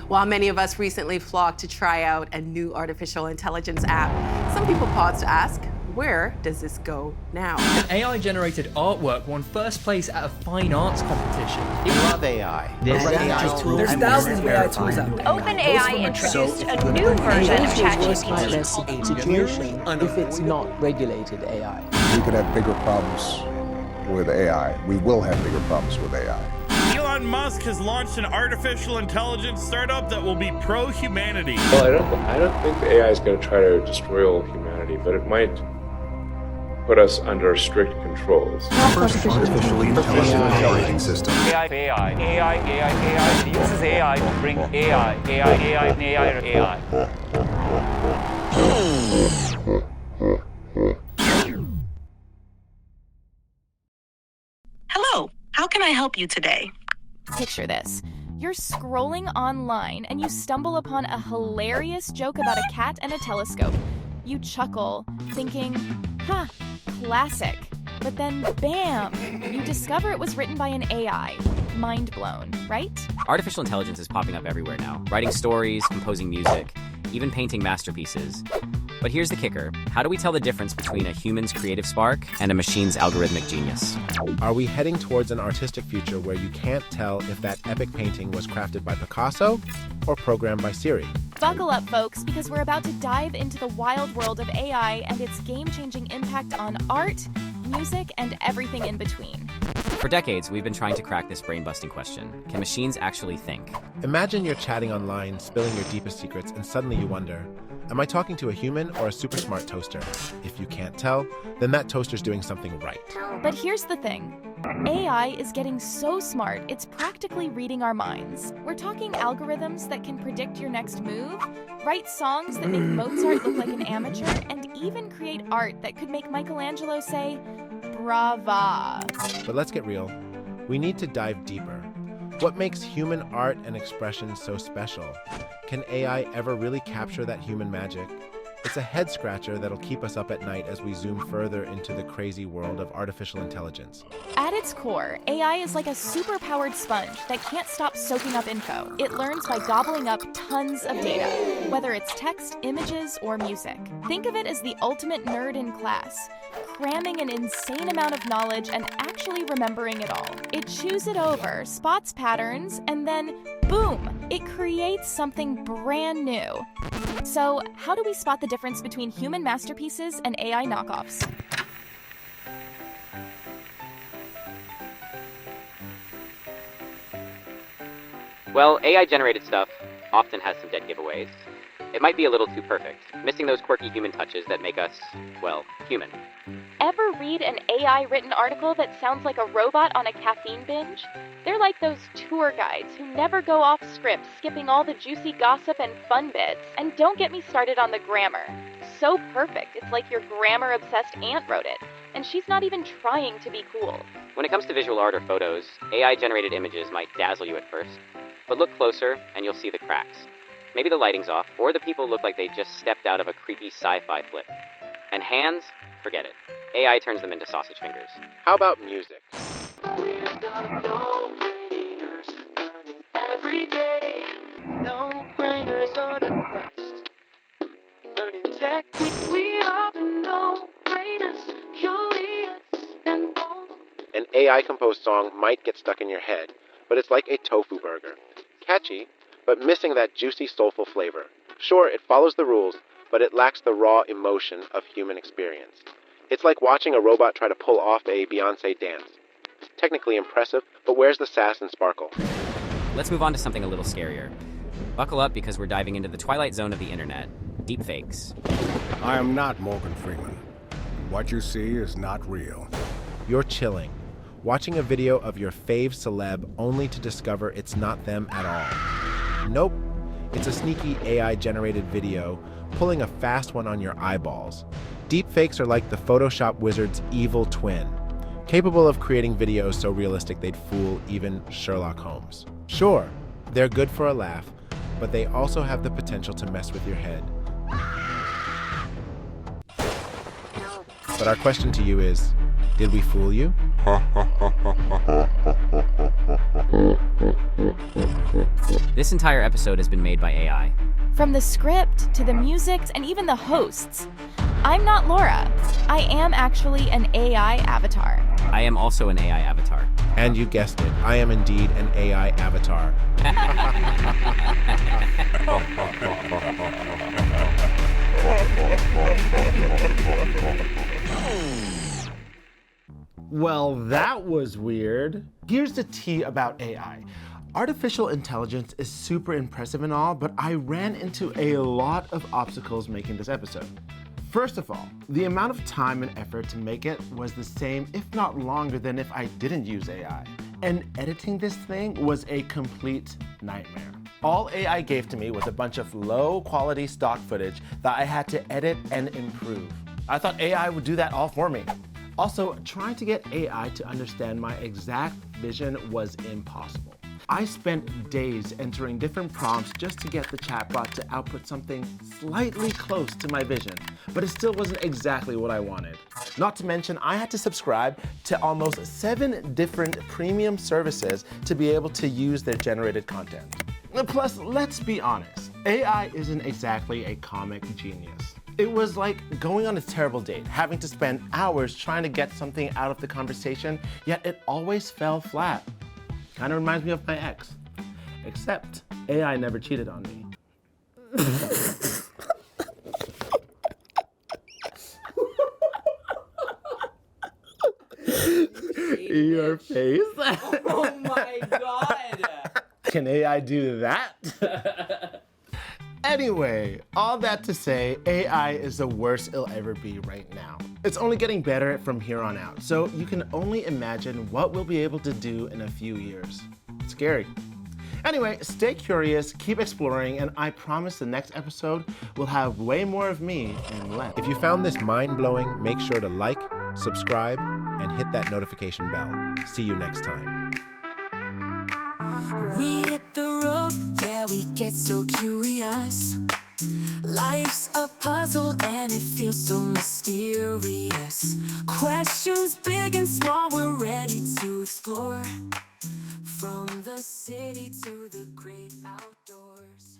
While many of us recently flocked to try out a new artificial intelligence app, some people paused to ask, where does this go now? An AI-generated artwork won first place at a fine arts competition. I love AI. There's thousands of AI tools out there. OpenAI introduced a new version of ChatGPT. Situation if it's not regulated AI. We could have bigger problems with AI. We will have bigger problems with AI. Elon Musk has launched an artificial intelligence startup that will be pro-humanity. Well, I don't think the AI is going to try to destroy all humanity, but it might put us under strict controls. First artificially intelligent operating system. AI. It uses AI to bring AI. Hello, how can I help you today? Picture this. You're scrolling online and you stumble upon a hilarious joke about a cat and a telescope. You chuckle, thinking, classic. But then, bam, you discover it was written by an AI. Mind blown, right? Artificial intelligence is popping up everywhere now, writing stories, composing music, even painting masterpieces. But here's the kicker. How do we tell the difference between a human's creative spark and a machine's algorithmic genius? Are we heading towards an artistic future where you can't tell if that epic painting was crafted by Picasso or programmed by Siri? Buckle up, folks, because we're about to dive into the wild world of AI and its game-changing impact on art, music, and everything in between. For decades, we've been trying to crack this brain-busting question. Can machines actually think? Imagine you're chatting online, spilling your deepest secrets, and suddenly you wonder, am I talking to a human or a super smart toaster? If you can't tell, then that toaster's doing something right. But here's the thing. AI is getting so smart, it's practically reading our minds. We're talking algorithms that can predict your next move, write songs that make Mozart look like an amateur, and even create art that could make Michelangelo say, brava. But let's get real. We need to dive deeper. What makes human art and expression so special? Can AI ever really capture that human magic? It's a head-scratcher that'll keep us up at night as we zoom further into the crazy world of artificial intelligence. At its core, AI is like a super-powered sponge that can't stop soaking up info. It learns by gobbling up tons of data, whether it's text, images, or music. Think of it as the ultimate nerd in class, cramming an insane amount of knowledge and actually remembering it all. It chews it over, spots patterns, and then, boom, it creates something brand new. So, how do we spot the difference between human masterpieces and AI knockoffs? Well, AI-generated stuff often has some dead giveaways. It might be a little too perfect, missing those quirky human touches that make us, well, human. Ever read an AI-written article that sounds like a robot on a caffeine binge? They're like those tour guides who never go off script, skipping all the juicy gossip and fun bits. And don't get me started on the grammar. So perfect, it's like your grammar-obsessed aunt wrote it. And she's not even trying to be cool. When it comes to visual art or photos, AI-generated images might dazzle you at first. But look closer, and you'll see the cracks. Maybe the lighting's off, or the people look like they just stepped out of a creepy sci-fi flip. And hands? Forget it. AI turns them into sausage fingers. How about music? An AI-composed song might get stuck in your head, but it's like a tofu burger. Catchy, but missing that juicy, soulful flavor. Sure, it follows the rules, but it lacks the raw emotion of human experience. It's like watching a robot try to pull off a Beyoncé dance. Technically impressive, but where's the sass and sparkle? Let's move on to something a little scarier. Buckle up because we're diving into the twilight zone of the internet. Deepfakes. I am not Morgan Freeman. What you see is not real. You're chilling, watching a video of your fave celeb only to discover it's not them at all. Nope, it's a sneaky AI-generated video pulling a fast one on your eyeballs. Deepfakes are like the Photoshop wizard's evil twin, capable of creating videos so realistic they'd fool even Sherlock Holmes. Sure, they're good for a laugh, but they also have the potential to mess with your head. But our question to you is, did we fool you? This entire episode has been made by AI. From the script to the music and even the hosts. I'm not Laura. I am actually an AI avatar. I am also an AI avatar. And you guessed it, I am indeed an AI avatar. Well, that was weird. Here's the tea about AI. Artificial intelligence is super impressive and all, but I ran into a lot of obstacles making this episode. First of all, the amount of time and effort to make it was the same, if not longer, than if I didn't use AI. And editing this thing was a complete nightmare. All AI gave to me was a bunch of low-quality stock footage that I had to edit and improve. I thought AI would do that all for me. Also, trying to get AI to understand my exact vision was impossible. I spent days entering different prompts just to get the chatbot to output something slightly close to my vision, but it still wasn't exactly what I wanted. Not to mention, I had to subscribe to almost 7 different premium services to be able to use their generated content. Plus, let's be honest, AI isn't exactly a comic genius. It was like going on a terrible date, having to spend hours trying to get something out of the conversation, yet it always fell flat. Kind of reminds me of my ex. Except AI never cheated on me. Your face. Oh my god! Can AI do that? Anyway, all that to say, AI is the worst it'll ever be right now. It's only getting better from here on out, so you can only imagine what we'll be able to do in a few years. It's scary. Anyway, stay curious, keep exploring, and I promise the next episode will have way more of me and less. If you found this mind-blowing, make sure to like, subscribe, and hit that notification bell. See you next time. We hit the road, yeah, we get so curious. Life's a puzzle and it feels so mysterious. Questions big and small, we're ready to explore. From the city to the great outdoors.